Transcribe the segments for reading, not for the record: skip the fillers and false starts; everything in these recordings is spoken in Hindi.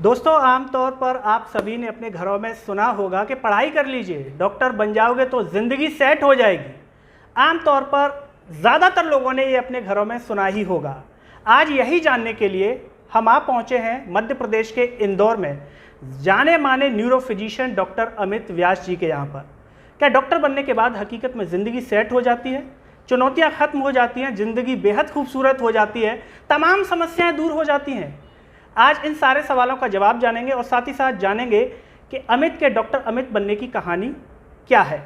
दोस्तों, आमतौर पर आप सभी ने अपने घरों में सुना होगा कि पढ़ाई कर लीजिए, डॉक्टर बन जाओगे तो ज़िंदगी सेट हो जाएगी। आमतौर पर ज़्यादातर लोगों ने ये अपने घरों में सुना ही होगा। आज यही जानने के लिए हम आप पहुँचे हैं मध्य प्रदेश के इंदौर में जाने माने न्यूरो फिजिशियन डॉक्टर अमित व्यास जी के यहाँ पर। क्या डॉक्टर बनने के बाद हकीकत में ज़िंदगी सेट हो जाती है, चुनौतियाँ ख़त्म हो जाती हैं, ज़िंदगी बेहद खूबसूरत हो जाती है, तमाम समस्याएँ दूर हो जाती हैं? आज इन सारे सवालों का जवाब जानेंगे और साथ ही साथ जानेंगे कि अमित के डॉक्टर अमित बनने की कहानी क्या है।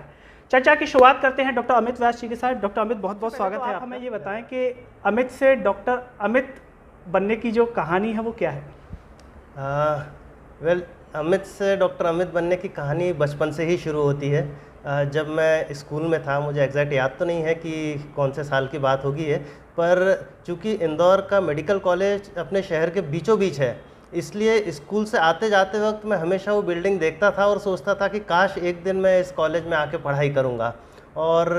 चर्चा की शुरुआत करते हैं डॉक्टर अमित व्यास जी के साथ। डॉक्टर अमित, बहुत बहुत स्वागत है। आप हमें ये बताएं कि अमित से डॉक्टर अमित बनने की जो कहानी है वो क्या है? अमित से डॉक्टर अमित बनने की कहानी बचपन से ही शुरू होती है। जब मैं स्कूल में था, मुझे एग्जैक्ट याद तो नहीं है कि कौन से साल की बात होगी है, पर चूँकि इंदौर का मेडिकल कॉलेज अपने शहर के बीचों बीच है, इसलिए स्कूल से आते जाते वक्त मैं हमेशा वो बिल्डिंग देखता था और सोचता था कि काश एक दिन मैं इस कॉलेज में आके पढ़ाई करूँगा। और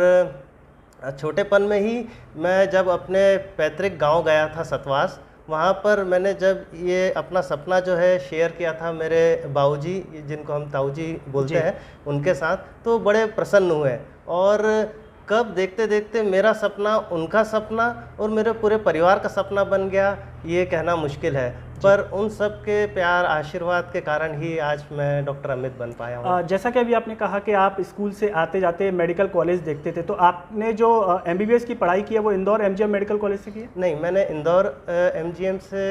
छोटेपन में ही मैं जब अपने पैतृक गांव गया था सतवास, वहाँ पर मैंने जब ये अपना सपना जो है शेयर किया था मेरे बाऊजी, जिनको हम ताऊजी बोलते हैं, उनके साथ, तो बड़े प्रसन्न हुए। और कब देखते देखते मेरा सपना उनका सपना और मेरे पूरे परिवार का सपना बन गया, ये कहना मुश्किल है, पर उन सब के प्यार आशीर्वाद के कारण ही आज मैं डॉक्टर अमित बन पाया हूँ। जैसा कि अभी आपने कहा कि आप स्कूल से आते जाते मेडिकल कॉलेज देखते थे, तो आपने जो MBBS की पढ़ाई की है वो इंदौर MGM मेडिकल कॉलेज से की है? नहीं, मैंने इंदौर MGM से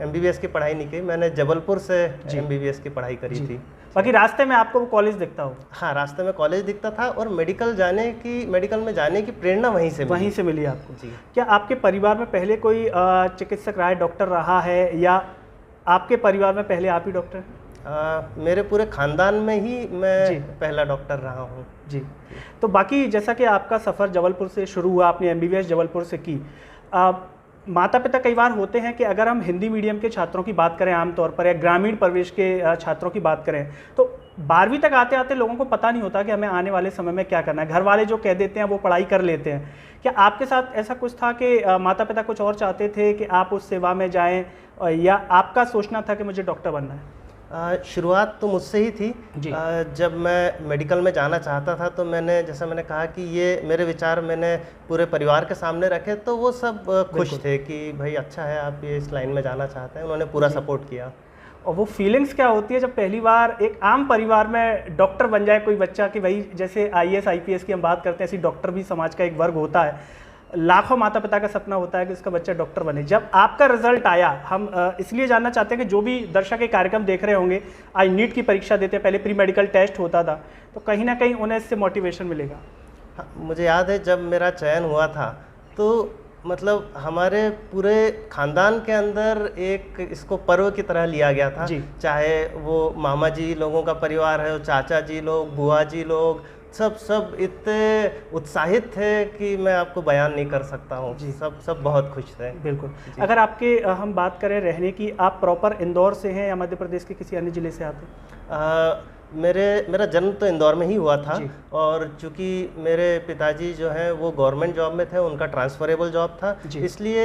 MBBS की पढ़ाई नहीं की, मैंने जबलपुर से MBBS की पढ़ाई करी थी। बाकी रास्ते में आपको वो कॉलेज दिखता हो? हाँ, रास्ते में कॉलेज दिखता था और मेडिकल में जाने की प्रेरणा वहीं से मिली आपको। जी। क्या आपके परिवार में पहले कोई चिकित्सक रहा है, डॉक्टर रहा है, या आपके परिवार में पहले आप ही डॉक्टर हैं? मेरे पूरे खानदान में ही मैं पहला डॉक्टर रहा हूँ। जी। तो बाकी जैसा कि आपका सफ़र जबलपुर से शुरू हुआ, आपने MBBS जबलपुर से की, माता पिता कई बार होते हैं कि अगर हम हिंदी मीडियम के छात्रों की बात करें आमतौर पर, या ग्रामीण परिवेश के छात्रों की बात करें, तो 12वीं तक आते आते लोगों को पता नहीं होता कि हमें आने वाले समय में क्या करना है। घर वाले जो कह देते हैं वो पढ़ाई कर लेते हैं। क्या आपके साथ ऐसा कुछ था कि माता पिता कुछ और चाहते थे कि आप उस सेवा में जाएं, या आपका सोचना था कि मुझे डॉक्टर बनना है? शुरुआत तो मुझसे ही थी। जब मैं मेडिकल में जाना चाहता था तो जैसा मैंने कहा कि ये मेरे विचार मैंने पूरे परिवार के सामने रखे, तो वो सब खुश थे कि भाई अच्छा है, आप ये इस लाइन में जाना चाहते हैं। उन्होंने पूरा सपोर्ट किया। और वो फीलिंग्स क्या होती है जब पहली बार एक आम परिवार में डॉक्टर बन जाए कोई बच्चा, कि भाई जैसे IAS IPS की हम बात करते हैं, ऐसी डॉक्टर भी समाज का एक वर्ग होता है। लाखों माता पिता का सपना होता है कि उसका बच्चा डॉक्टर बने। जब आपका रिजल्ट आया, हम इसलिए जानना चाहते हैं कि जो भी दर्शक ये कार्यक्रम देख रहे होंगे, आज नीट की परीक्षा देते हैं, पहले प्री मेडिकल टेस्ट होता था, तो कहीं ना कहीं उन्हें इससे मोटिवेशन मिलेगा। हाँ, मुझे याद है जब मेरा चयन हुआ था तो मतलब हमारे पूरे खानदान के अंदर एक इसको पर्व की तरह लिया गया था। चाहे वो मामा जी लोगों का परिवार है, चाचा जी लोग, बुआ जी लोग, सब इतने उत्साहित थे कि मैं आपको बयान नहीं कर सकता हूँ। सब बहुत खुश थे। बिल्कुल। अगर आपके हम बात करें रहने की, आप प्रॉपर इंदौर से हैं या मध्य प्रदेश के किसी अन्य जिले से आते हैं? मेरा जन्म तो इंदौर में ही हुआ था, और चूंकि मेरे पिताजी जो हैं वो गवर्नमेंट जॉब में थे, उनका ट्रांसफरेबल जॉब था, इसलिए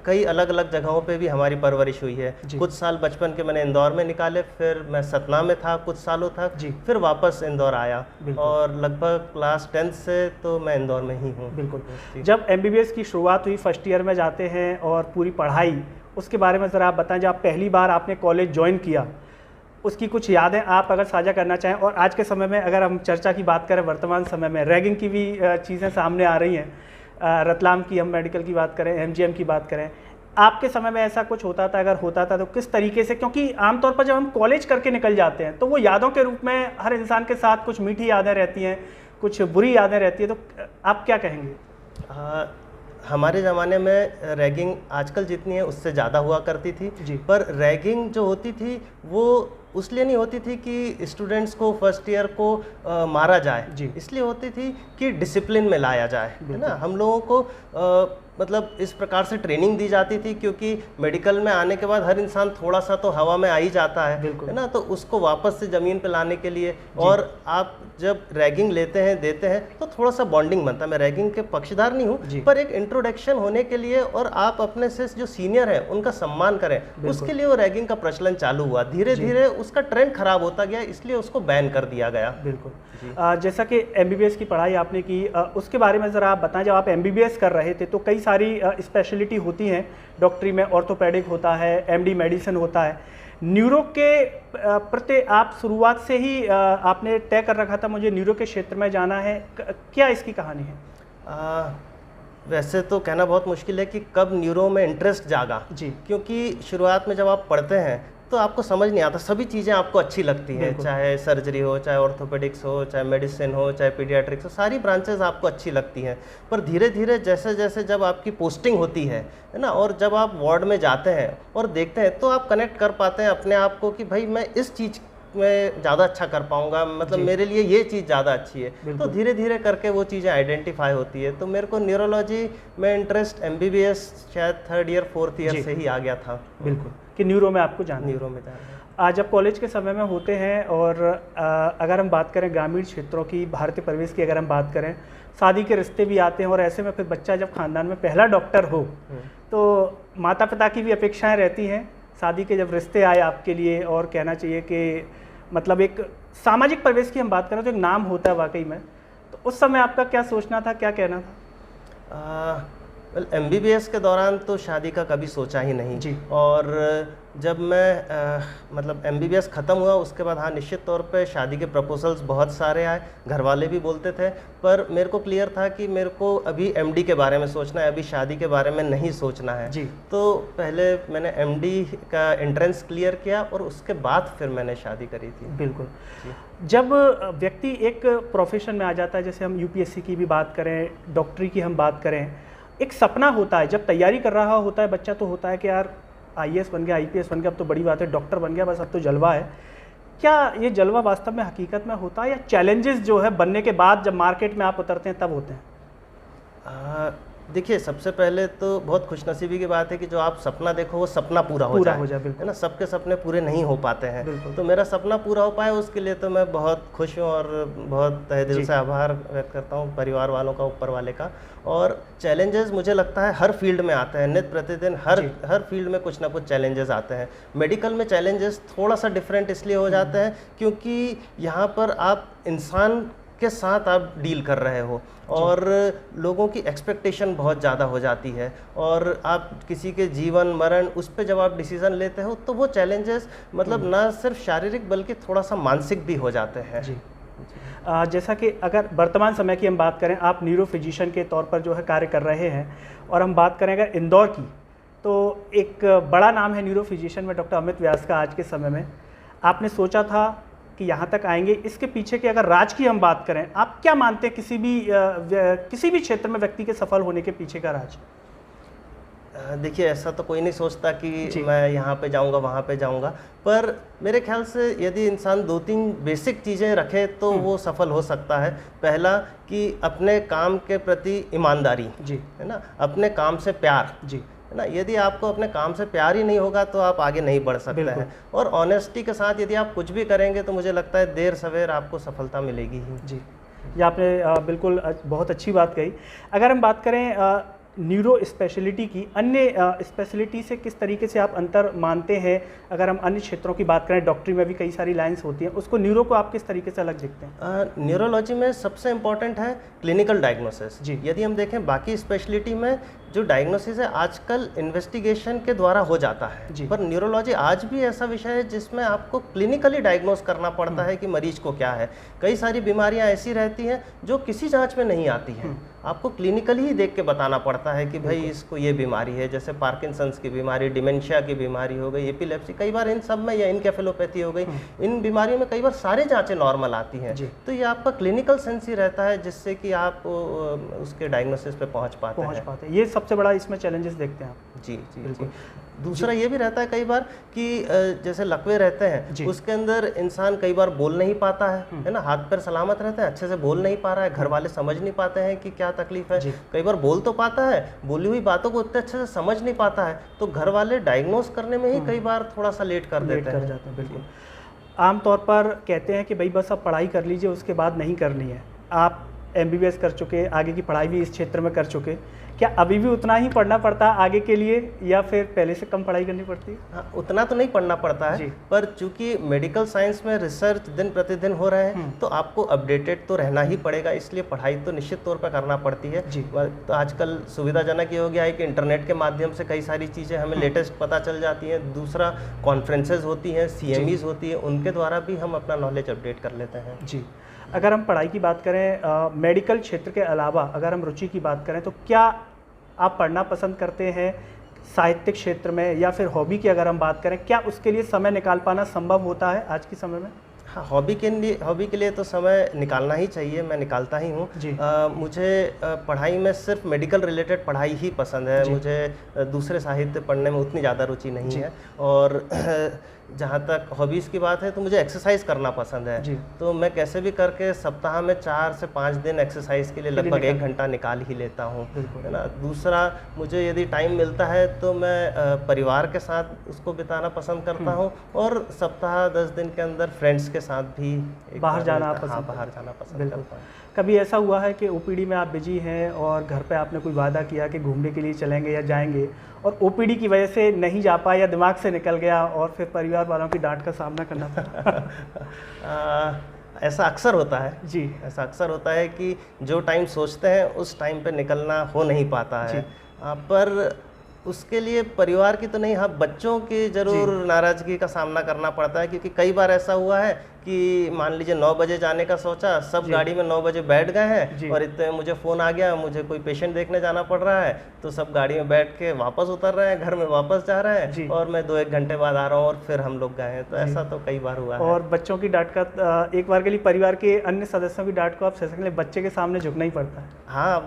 कई अलग अलग जगहों पे भी हमारी परवरिश हुई है। कुछ साल बचपन के मैंने इंदौर में निकाले, फिर मैं सतना में था कुछ सालों तक, फिर वापस इंदौर आया, और लगभग क्लास 10th से तो मैं इंदौर में ही हूँ। बिल्कुल। जब MBBS की शुरुआत हुई, फर्स्ट ईयर में जाते हैं और पूरी पढ़ाई, उसके बारे में ज़रा आप बताएं। जब पहली बार आपने कॉलेज ज्वाइन किया, उसकी कुछ यादें आप अगर साझा करना चाहें। और आज के समय में अगर हम चर्चा की बात करें, वर्तमान समय में रैगिंग की भी चीज़ें सामने आ रही हैं। रतलाम की हम मेडिकल की बात करें, MGM की बात करें, आपके समय में ऐसा कुछ होता था? अगर होता था तो किस तरीके से? क्योंकि आमतौर पर जब हम कॉलेज करके निकल जाते हैं तो वो यादों के रूप में हर इंसान के साथ कुछ मीठी यादें रहती हैं, कुछ बुरी यादें रहती हैं, तो आप क्या कहेंगे? हमारे ज़माने में रैगिंग आजकल जितनी है उससे ज़्यादा हुआ करती थी, पर रैगिंग जो होती थी वो उसलिए नहीं होती थी कि स्टूडेंट्स को फर्स्ट ईयर को मारा जाए, इसलिए होती थी कि डिसिप्लिन में लाया जाए, है ना। हम लोगों को मतलब इस प्रकार से ट्रेनिंग दी जाती थी, क्योंकि मेडिकल में आने के बाद हर इंसान थोड़ा सा तो हवा में आ ही जाता है ना, तो उसको वापस से ज़मीन पे लाने के लिए, और आप जब रैगिंग लेते हैं देते हैं तो थोड़ा सा बॉन्डिंग बनता है। मैं रैगिंग के पक्षधर नहीं हूँ, पर एक इंट्रोडक्शन होने के लिए और आप अपने से जो सीनियर है उनका सम्मान करें, उसके लिए वो रैगिंग का प्रचलन चालू हुआ। धीरे धीरे उसका ट्रेंड खराब होता गया, इसलिए उसको बैन कर दिया गया। बिल्कुल। जैसा कि MBBS की पढ़ाई आपने की, उसके बारे में ज़रा आप बताएं। जब आप MBBS कर रहे थे तो कई सारी स्पेशलिटी होती हैं डॉक्टरी में, ऑर्थोपेडिक होता है, MD मेडिसिन होता है। न्यूरो के प्रति आप शुरुआत से ही आपने तय कर रखा था मुझे न्यूरो के क्षेत्र में जाना है, क्या इसकी कहानी है? वैसे तो कहना बहुत मुश्किल है कि कब न्यूरो में इंटरेस्ट जागा जी, क्योंकि शुरुआत में जब आप पढ़ते हैं तो आपको समझ नहीं आता, सभी चीज़ें आपको अच्छी लगती हैं, चाहे सर्जरी हो, चाहे ऑर्थोपेडिक्स हो, चाहे मेडिसिन हो, चाहे पीडियाट्रिक्स हो, सारी ब्रांचेस आपको अच्छी लगती हैं। पर धीरे धीरे जैसे जैसे जब आपकी पोस्टिंग होती है ना, और जब आप वार्ड में जाते हैं और देखते हैं, तो आप कनेक्ट कर पाते हैं अपने आप को कि भाई मैं इस चीज़ में ज़्यादा अच्छा कर पाऊंगा, मतलब मेरे लिए ये चीज़ ज़्यादा अच्छी है। तो धीरे धीरे करके वो चीज़ें आइडेंटिफाई होती है। तो मेरे को न्यूरोलॉजी में इंटरेस्ट MBBS शायद 3rd ईयर 4th ईयर से ही आ गया था। बिल्कुल, कि न्यूरो में आपको जाना, न्यूरो में जाना। आज जब कॉलेज के समय में होते हैं, और अगर हम बात करें ग्रामीण क्षेत्रों की, भारतीय परिवेश की अगर हम बात करें, शादी के रिश्ते भी आते हैं, और ऐसे में फिर बच्चा जब खानदान में पहला डॉक्टर हो तो माता पिता की भी अपेक्षाएं रहती हैं। शादी के जब रिश्ते आए आपके लिए, और कहना चाहिए कि मतलब एक सामाजिक परिवेश की हम बात करें तो एक नाम होता है वाकई में, तो उस समय आपका क्या सोचना था, क्या कहना था? MBBS के दौरान तो शादी का कभी सोचा ही नहीं जी। और जब मैं मतलब MBBS ख़त्म हुआ उसके बाद हाँ, निश्चित तौर पे शादी के प्रपोजल्स बहुत सारे आए, घर वाले भी बोलते थे, पर मेरे को क्लियर था कि मेरे को अभी MD के बारे में सोचना है, अभी शादी के बारे में नहीं सोचना है जी। तो पहले मैंने MD का एंट्रेंस क्लियर किया और उसके बाद फिर मैंने शादी करी थी। बिल्कुल। जब व्यक्ति एक प्रोफेशन में आ जाता है, जैसे हम UPSC की भी बात करें, डॉक्टरी की हम बात करें, एक सपना होता है, जब तैयारी कर रहा होता है बच्चा तो होता है कि यार IAS बन गया, IPS बन गया, अब तो बड़ी बात है, डॉक्टर बन गया, बस अब तो जलवा है। क्या ये जलवा वास्तव में हकीकत में होता है, या चैलेंजेस जो है बनने के बाद जब मार्केट में आप उतरते हैं तब होते हैं? देखिए, सबसे पहले तो बहुत खुशनसीबी की बात है कि जो आप सपना देखो वो सपना पूरा हो जाए, है ना। सबके सपने पूरे नहीं हो पाते हैं, तो मेरा सपना पूरा हो पाया उसके लिए तो मैं बहुत खुश हूँ और बहुत तहे दिल से आभार व्यक्त करता हूँ परिवार वालों का, ऊपर वाले का। और चैलेंजेस मुझे लगता है हर फील्ड में आते हैं, नित्य प्रतिदिन हर फील्ड में कुछ ना कुछ चैलेंजेस आते हैं। मेडिकल में चैलेंजेस थोड़ा सा डिफरेंट इसलिए हो जाते हैं क्योंकि यहाँ पर आप इंसान के साथ आप डील कर रहे हो और लोगों की एक्सपेक्टेशन बहुत ज़्यादा हो जाती है, और आप किसी के जीवन मरण उस पर जब आप डिसीज़न लेते हो तो वो चैलेंजेस मतलब ना सिर्फ शारीरिक बल्कि थोड़ा सा मानसिक भी हो जाते हैं जी। जैसा कि अगर वर्तमान समय की हम बात करें, आप न्यूरो फिजिशियन के तौर पर जो है कार्य कर रहे हैं, और हम बात करें अगर इंदौर की, तो एक बड़ा नाम है न्यूरो फिजिशियन में डॉक्टर अमित व्यास का आज के समय में। आपने सोचा था कि यहाँ तक आएंगे, इसके पीछे की अगर राज की हम बात करें, आप क्या मानते हैं किसी भी क्षेत्र में व्यक्ति के सफल होने के पीछे का राज? देखिए, ऐसा तो कोई नहीं सोचता कि मैं यहाँ पे जाऊँगा वहाँ पे जाऊँगा, पर मेरे ख्याल से यदि इंसान 2-3 बेसिक चीज़ें रखे तो वो सफल हो सकता है। पहला कि अपने काम के प्रति ईमानदारी जी, है ना, अपने काम से प्यार जी, है ना। यदि आपको अपने काम से प्यार ही नहीं होगा तो आप आगे नहीं बढ़ सकते हैं, और ऑनेस्टी के साथ यदि आप कुछ भी करेंगे तो मुझे लगता है देर सवेर आपको सफलता मिलेगी ही जी। ये आपने बिल्कुल बहुत अच्छी बात कही। अगर हम बात करें न्यूरो स्पेशलिटी की, अन्य स्पेशलिटी से किस तरीके से आप अंतर मानते हैं? अगर हम अन्य क्षेत्रों की बात करें, डॉक्टरी में भी कई सारी लाइंस होती हैं, उसको न्यूरो को आप किस तरीके से अलग देखते हैं? न्यूरोलॉजी में सबसे इम्पॉर्टेंट है क्लिनिकल डायग्नोसिस जी। यदि हम देखें बाकी स्पेशलिटी में जो डायग्नोसिस है आजकल इन्वेस्टिगेशन के द्वारा हो जाता है जी, पर न्यूरोलॉजी आज भी ऐसा विषय है जिसमें आपको क्लिनिकली डायग्नोस करना पड़ता है कि मरीज को क्या है। कई सारी बीमारियां ऐसी रहती हैं जो किसी जांच में नहीं आती हैं, आपको क्लिनिकली ही देख के बताना पड़ता है कि भाई इसको ये बीमारी है, जैसे पार्किंसंस की बीमारी, डिमेंशिया की बीमारी हो गई, एपिलेप्सी, कई बार इन सब में, या इनकेफेलोपैथी हो गई, इन बीमारियों में कई बार सारे जांचें नॉर्मल आती हैं। तो ये आपका क्लिनिकल सेंस ही रहता है जिससे कि आप उसके डायग्नोसिस पे पहुंच पाते हैं। ये सबसे बड़ा इसमें चैलेंजेस देखते हैं आप? जी जी जी। दूसरा ये भी रहता है कई बार कि जैसे लकवे रहते हैं, उसके अंदर इंसान कई बार बोल नहीं पाता है ना, हाथ पैर सलामत रहते हैं, अच्छे से बोल नहीं पा रहा है, घर वाले समझ नहीं पाते हैं कि क्या तकलीफ है। कई बार बोल तो पाता है, बोली हुई बातों को उतने अच्छे से समझ नहीं पाता है, तो घर वाले डायग्नोस करने में ही कई बार थोड़ा सा लेट कर देते हैं। बिल्कुल। आमतौर पर कहते हैं कि भाई बस आप पढ़ाई कर लीजिए, उसके बाद नहीं करनी है। आप MBBS कर चुके, आगे की पढ़ाई भी इस क्षेत्र में कर चुके, क्या अभी भी उतना ही पढ़ना पड़ता है आगे के लिए, या फिर पहले से कम पढ़ाई करनी पड़ती है? हाँ, उतना तो नहीं पढ़ना पड़ता है, पर चूंकि मेडिकल साइंस में रिसर्च दिन प्रतिदिन हो रहे हैं, तो आपको अपडेटेड तो रहना ही पड़ेगा, इसलिए पढ़ाई तो निश्चित तौर पर करना पड़ती है। तो आजकल सुविधाजनक ये हो गया है कि इंटरनेट के माध्यम से कई सारी चीज़ें हमें लेटेस्ट पता चल जाती हैं। दूसरा, कॉन्फ्रेंसेज होती हैं, CMEs होती है, उनके द्वारा भी हम अपना नॉलेज अपडेट कर लेते हैं। जी। अगर हम पढ़ाई की बात करें, मेडिकल क्षेत्र के अलावा अगर हम रुचि की बात करें, तो क्या आप पढ़ना पसंद करते हैं साहित्यिक क्षेत्र में, या फिर हॉबी की अगर हम बात करें, क्या उसके लिए समय निकाल पाना संभव होता है आज के समय में? हाँ, हॉबी के लिए तो समय निकालना ही चाहिए, मैं निकालता ही हूँ। मुझे पढ़ाई में सिर्फ मेडिकल रिलेटेड पढ़ाई ही पसंद है, मुझे दूसरे साहित्य पढ़ने में उतनी ज़्यादा रुचि नहीं है। और जहाँ तक हॉबीज़ की बात है, तो मुझे एक्सरसाइज करना पसंद है, तो मैं कैसे भी करके सप्ताह में 4 से 5 दिन एक्सरसाइज के लिए लगभग 1 घंटा निकाल ही लेता हूँ, है ना। दूसरा, मुझे यदि टाइम मिलता है तो मैं परिवार के साथ उसको बिताना पसंद करता हूँ, और सप्ताह 10 दिन के अंदर फ्रेंड्स के साथ भी बाहर जाना पसंद करता हूँ। कभी ऐसा हुआ है कि OPD में आप बिजी हैं और घर पे आपने कोई वादा किया कि घूमने के लिए चलेंगे या जाएंगे, और OPD की वजह से नहीं जा पाए या दिमाग से निकल गया, और फिर परिवार वालों की डांट का सामना करना पड़ा? ऐसा अक्सर होता है जी। ऐसा अक्सर होता है कि जो टाइम सोचते हैं उस टाइम पे निकलना हो नहीं पाता है। पर उसके लिए परिवार की तो नहीं, हाँ, बच्चों की ज़रूर नाराज़गी का सामना करना पड़ता है, क्योंकि कई बार ऐसा हुआ है कि मान लीजिए 9 बजे जाने का सोचा, सब गाड़ी में 9 बजे बैठ गए हैं, और इतने मुझे फ़ोन आ गया, मुझे कोई पेशेंट देखने जाना पड़ रहा है, तो सब गाड़ी में बैठ के वापस उतर रहे हैं, घर में वापस जा रहे हैं, और मैं 2-1 घंटे बाद आ रहा हूँ और फिर हम लोग गए हैं। तो ऐसा तो कई बार हुआ है। और बच्चों की डांट का, एक बार के लिए परिवार के अन्य सदस्यों की डांट को आप सह सकते हैं, बच्चे के सामने झुकना ही पड़ता है। हाँ,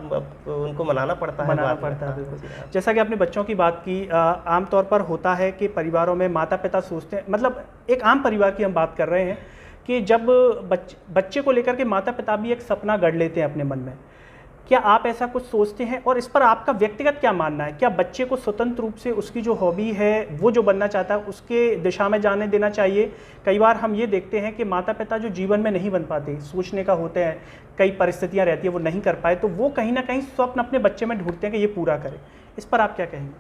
उनको मनाना पड़ता है। जैसा कि आपने बच्चों की बात की, आमतौर पर होता है कि परिवारों में माता पिता सोचते हैं, मतलब एक आम परिवार की हम बात कर रहे हैं, कि जब बच्चे को लेकर के माता पिता भी एक सपना गढ़ लेते हैं अपने मन में। क्या आप ऐसा कुछ सोचते हैं, और इस पर आपका व्यक्तिगत क्या मानना है? क्या बच्चे को स्वतंत्र रूप से उसकी जो हॉबी है, वो जो बनना चाहता है, उसके दिशा में जाने देना चाहिए? कई बार हम ये देखते हैं कि माता पिता जो जीवन में नहीं बन पाते, सोचने का होते हैं, कई परिस्थितियाँ रहती है वो नहीं कर पाए, तो वो कहीं ना कहीं स्वप्न अपने बच्चे में ढूंढते हैं कि ये पूरा करे। इस पर आप क्या कहेंगे?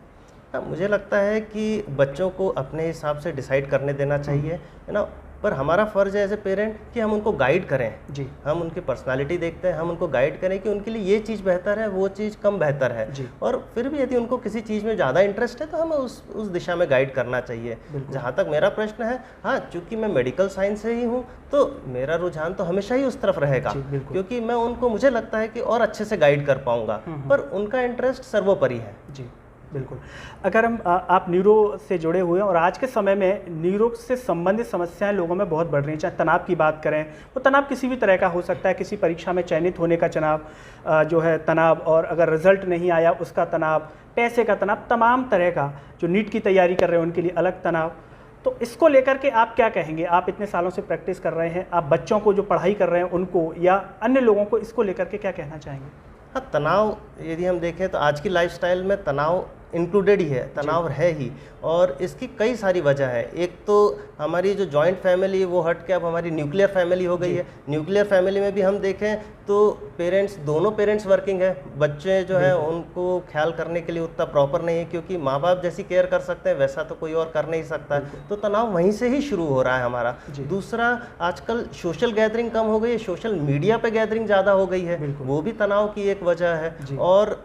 हाँ, मुझे लगता है कि बच्चों को अपने हिसाब से डिसाइड करने देना चाहिए, है ना। पर हमारा फ़र्ज़ है एज ए पेरेंट कि हम उनको गाइड करें। जी। हम उनकी पर्सनालिटी देखते हैं, हम उनको गाइड करें कि उनके लिए ये चीज़ बेहतर है, वो चीज़ कम बेहतर है। जी। और फिर भी यदि उनको किसी चीज़ में ज़्यादा इंटरेस्ट है, तो हमें उस दिशा में गाइड करना चाहिए। जहाँ तक मेरा प्रश्न है, हाँ, चूँकि मैं मेडिकल साइंस से ही हूँ, तो मेरा रुझान तो हमेशा ही उस तरफ रहेगा, क्योंकि मैं उनको, मुझे लगता है कि और अच्छे से गाइड कर पाऊँगा, पर उनका इंटरेस्ट सर्वोपरि है। जी, बिल्कुल। अगर हम आप न्यूरो से जुड़े हुए हैं, और आज के समय में न्यूरो से संबंधित समस्याएं लोगों में बहुत बढ़ रही हैं, चाहे तनाव की बात करें, वो तनाव किसी भी तरह का हो सकता है, किसी परीक्षा में चयनित होने का तनाव जो है तनाव, और अगर रिजल्ट नहीं आया उसका तनाव, पैसे का तनाव, तमाम तरह का, जो नीट की तैयारी कर रहे हैं उनके लिए अलग तनाव। तो इसको लेकर के आप क्या कहेंगे? आप इतने सालों से प्रैक्टिस कर रहे हैं, आप बच्चों को जो पढ़ाई कर रहे हैं उनको या अन्य लोगों को इसको लेकर के क्या कहना चाहेंगे? हाँ, तनाव यदि हम देखें तो आज की लाइफस्टाइल में तनाव इंक्लूडेड ही है, तनाव है ही, और इसकी कई सारी वजह है। एक तो हमारी जो जॉइंट फैमिली वो हट के अब हमारी न्यूक्लियर फैमिली हो गई है। न्यूक्लियर फैमिली में भी हम देखें तो दोनों पेरेंट्स वर्किंग है, बच्चे जो है उनको ख्याल करने के लिए उतना प्रॉपर नहीं है, क्योंकि माँ बाप जैसी केयर कर सकते हैं वैसा तो कोई और कर नहीं सकता है। तो तनाव वहीं से ही शुरू हो रहा है हमारा। दूसरा, आजकल सोशल गैदरिंग कम हो गई है, सोशल मीडिया पे गैदरिंग ज़्यादा हो गई है, वो भी तनाव की एक वजह है। और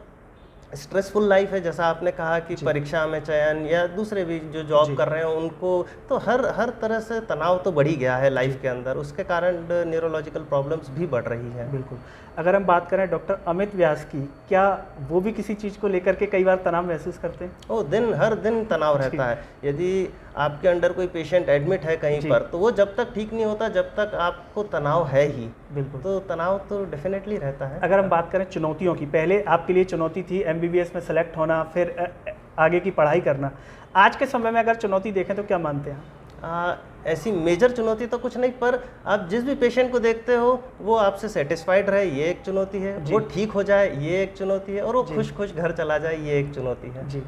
स्ट्रेसफुल लाइफ है, जैसा आपने कहा कि परीक्षा में चयन या दूसरे भी जो जॉब कर रहे हैं उनको, तो हर तरह से तनाव तो बढ़ ही गया है लाइफ के अंदर, उसके कारण न्यूरोलॉजिकल प्रॉब्लम्स भी बढ़ रही हैं। बिल्कुल। अगर हम बात करें डॉक्टर अमित व्यास की, क्या वो भी किसी चीज़ को लेकर के कई बार तनाव महसूस करते हैं? हर दिन तनाव रहता है। यदि आपके अंडर कोई पेशेंट एडमिट है कहीं जी। पर, तो वो जब तक ठीक नहीं होता जब तक आपको तनाव है ही। बिल्कुल। तो तनाव तो डेफिनेटली रहता है। अगर हम बात करें चुनौतियों की, पहले आपके लिए चुनौती थी एमबीबीएस में सेलेक्ट होना, फिर आगे की पढ़ाई करना। आज के समय में अगर चुनौती देखें तो क्या मानते हैं? ऐसी मेजर चुनौती तो कुछ नहीं, पर आप जिस भी पेशेंट को देखते हो वो आपसे सेटिस्फाइड रहे, ये एक चुनौती है। वो ठीक हो जाए, ये एक चुनौती है। और वो खुश खुश घर चला जाए, ये एक चुनौती है। जी।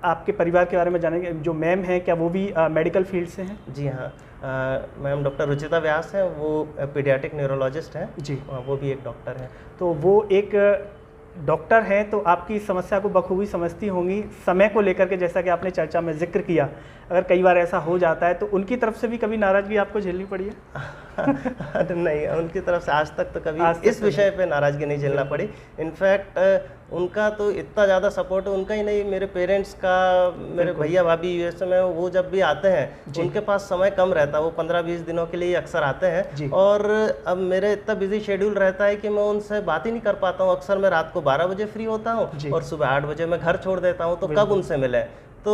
आपके परिवार के बारे में जानेंगे। जो मैम हैं, क्या वो भी मेडिकल फील्ड से हैं? जी हाँ, मैम डॉक्टर रुचिता व्यास हैं, वो पीडियाट्रिक न्यूरोलॉजिस्ट हैं। जी। वो भी एक डॉक्टर हैं। तो वो एक डॉक्टर हैं, तो आपकी समस्या को बखूबी समझती होंगी। समय को लेकर के, जैसा कि आपने चर्चा में जिक्र किया, अगर कई बार ऐसा हो जाता है तो उनकी तरफ से भी कभी नाराज़गी आपको झेलनी पड़ी है? नहीं, उनकी तरफ से आज तक तो कभी इस विषय पे नाराज़गी नहीं झेलना पड़ी। इनफैक्ट उनका तो इतना ज़्यादा सपोर्ट है, उनका ही नहीं, मेरे पेरेंट्स का, मेरे भैया भाभी यूएस में, वो जब भी आते हैं उनके पास समय कम रहता है, वो 15-20 दिनों के लिए अक्सर आते हैं। और अब मेरे इतना बिजी शेड्यूल रहता है कि मैं उनसे बात ही नहीं कर पाता हूँ। अक्सर मैं रात को 12 बजे फ्री होता हूँ और सुबह 8 बजे मैं घर छोड़ देता हूँ, तो कब उनसे मिले। तो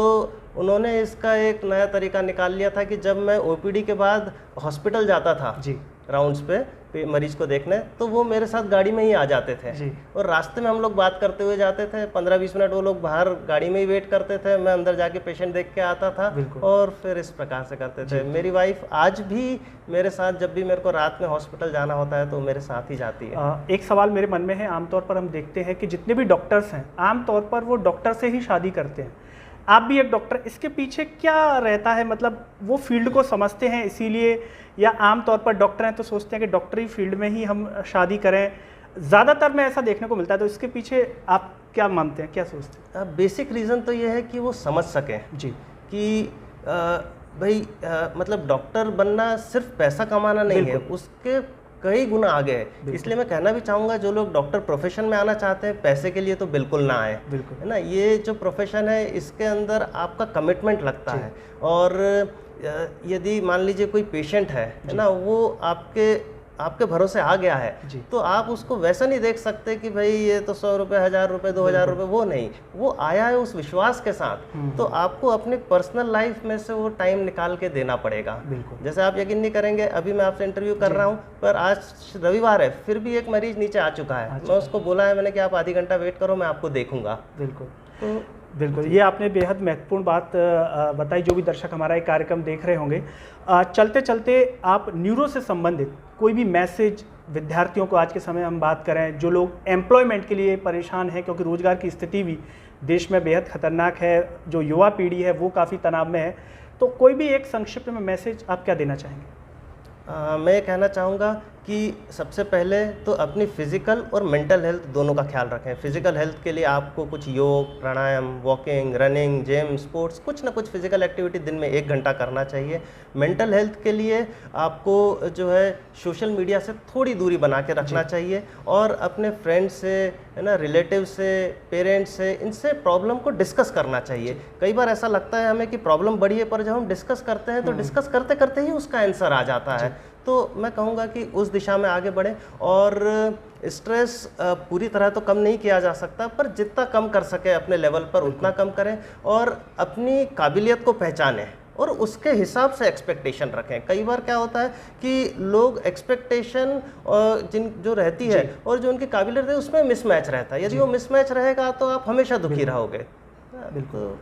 उन्होंने इसका एक नया तरीका निकाल लिया था कि जब मैं ओपीडी के बाद हॉस्पिटल जाता था राउंड्स पे मरीज को देखने, तो वो मेरे साथ गाड़ी में ही आ जाते थे। और रास्ते में हम लोग बात करते हुए जाते थे। 15-20 मिनट वो लोग बाहर गाड़ी में ही वेट करते थे, मैं अंदर जाके पेशेंट देख के आता था और फिर इस प्रकार से करते थे। मेरी वाइफ आज भी मेरे साथ, जब भी मेरे को रात में हॉस्पिटल जाना होता है तो मेरे साथ ही जाती है। एक सवाल मेरे मन में है, आमतौर पर हम देखते हैं कि जितने भी डॉक्टर्स हैं आमतौर पर वो डॉक्टर से ही शादी करते हैं। आप भी एक डॉक्टर, इसके पीछे क्या रहता है? मतलब वो फील्ड को समझते हैं इसीलिए, या आमतौर पर डॉक्टर हैं तो सोचते हैं कि डॉक्टरी फील्ड में ही हम शादी करें? ज़्यादातर में ऐसा देखने को मिलता है, तो इसके पीछे आप क्या मानते हैं, क्या सोचते हैं? बेसिक रीज़न तो ये है कि वो समझ सकें कि भाई मतलब डॉक्टर बनना सिर्फ पैसा कमाना नहीं है, उसके कई गुना आगे है। इसलिए मैं कहना भी चाहूँगा, जो लोग डॉक्टर प्रोफेशन में आना चाहते हैं पैसे के लिए तो बिल्कुल ना आए, है ना। ये जो प्रोफेशन है इसके अंदर आपका कमिटमेंट लगता है। और यदि मान लीजिए कोई पेशेंट है ना, वो आपके भरोसे आ गया है, तो आप उसको वैसा नहीं देख सकते कि भाई ये तो 100 रुपये, 1000 रुपये, 2000 रुपये, वो नहीं। वो आया है उस विश्वास के साथ, तो आपको अपनी पर्सनल लाइफ में से वो टाइम निकाल के देना पड़ेगा। जैसे आप यकीन नहीं करेंगे, अभी मैं आपसे इंटरव्यू कर रहा हूँ, पर आज रविवार है, फिर भी एक मरीज नीचे आ चुका है। मैं उसको बोला है मैंने कि आप आधी घंटा वेट करो, मैं आपको देखूंगा। बिल्कुल, ये आपने बेहद महत्वपूर्ण बात बताई। जो भी दर्शक हमारा एक कार्यक्रम देख रहे होंगे, चलते चलते आप न्यूरो से संबंधित कोई भी मैसेज विद्यार्थियों को, आज के समय हम बात करें, जो लोग एम्प्लॉयमेंट के लिए परेशान हैं, क्योंकि रोज़गार की स्थिति भी देश में बेहद खतरनाक है, जो युवा पीढ़ी है वो काफ़ी तनाव में है, तो कोई भी एक संक्षिप्त में मैसेज आप क्या देना चाहेंगे? मैं कहना चाहूँगा कि सबसे पहले तो अपनी फिज़िकल और मेंटल हेल्थ दोनों का ख्याल रखें। फिज़िकल हेल्थ के लिए आपको कुछ योग, प्राणायाम, वॉकिंग, रनिंग, जिम, स्पोर्ट्स, कुछ ना कुछ फिज़िकल एक्टिविटी दिन में 1 घंटा करना चाहिए। मेंटल हेल्थ के लिए आपको जो है सोशल मीडिया से थोड़ी दूरी बना के रखना चाहिए, और अपने फ्रेंड्स से, है ना, रिलेटिव से, पेरेंट्स से, इनसे प्रॉब्लम को डिस्कस करना चाहिए। कई बार ऐसा लगता है हमें कि प्रॉब्लम बड़ी है, पर जब हम डिस्कस करते हैं तो डिस्कस करते करते ही उसका आंसर आ जाता है। तो मैं कहूँगा कि उस दिशा में आगे बढ़ें। और स्ट्रेस पूरी तरह तो कम नहीं किया जा सकता, पर जितना कम कर सके अपने लेवल पर उतना कम करें, और अपनी काबिलियत को पहचानें और उसके हिसाब से एक्सपेक्टेशन रखें। कई बार क्या होता है कि लोग एक्सपेक्टेशन जो रहती है और जो उनकी काबिलियत है उसमें मिसमैच रहता है। यदि वो मिसमैच रहेगा तो आप हमेशा दुखी रहोगे। बिल्कुल।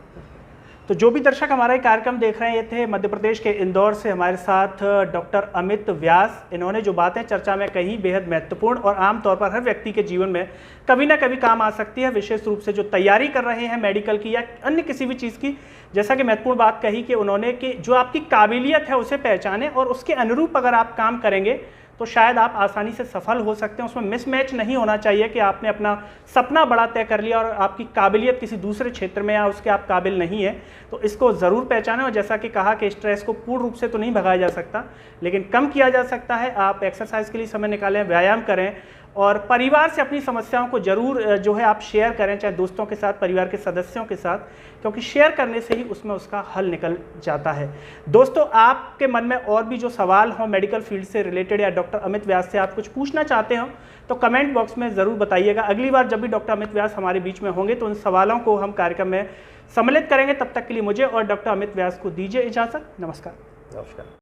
तो जो भी दर्शक हमारा कार्यक्रम देख रहे हैं, ये थे मध्य प्रदेश के इंदौर से हमारे साथ डॉक्टर अमित व्यास। इन्होंने जो बातें चर्चा में कही बेहद महत्वपूर्ण और आमतौर पर हर व्यक्ति के जीवन में कभी ना कभी काम आ सकती है, विशेष रूप से जो तैयारी कर रहे हैं मेडिकल की या अन्य किसी भी चीज़ की। जैसा कि महत्वपूर्ण बात कही कि उन्होंने कि जो आपकी काबिलियत है उसे पहचानें और उसके अनुरूप अगर आप काम करेंगे तो शायद आप आसानी से सफल हो सकते हैं। उसमें मिसमैच नहीं होना चाहिए कि आपने अपना सपना बड़ा तय कर लिया और आपकी काबिलियत किसी दूसरे क्षेत्र में या उसके आप काबिल नहीं है, तो इसको ज़रूर पहचानें। और जैसा कि कहा कि स्ट्रेस को पूर्ण रूप से तो नहीं भगाया जा सकता, लेकिन कम किया जा सकता है। आप एक्सरसाइज के लिए समय निकालें, व्यायाम करें और परिवार से अपनी समस्याओं को ज़रूर जो है आप शेयर करें, चाहे दोस्तों के साथ, परिवार के सदस्यों के साथ, क्योंकि शेयर करने से ही उसमें उसका हल निकल जाता है। दोस्तों, आपके मन में और भी जो सवाल हों मेडिकल फील्ड से रिलेटेड या डॉक्टर अमित व्यास से आप कुछ पूछना चाहते हो तो कमेंट बॉक्स में ज़रूर बताइएगा। अगली बार जब भी डॉक्टर अमित व्यास हमारे बीच में होंगे तो उन सवालों को हम कार्यक्रम में सम्मिलित करेंगे। तब तक के लिए मुझे और डॉक्टर अमित व्यास को दीजिए इजाज़त। नमस्कार। नमस्कार।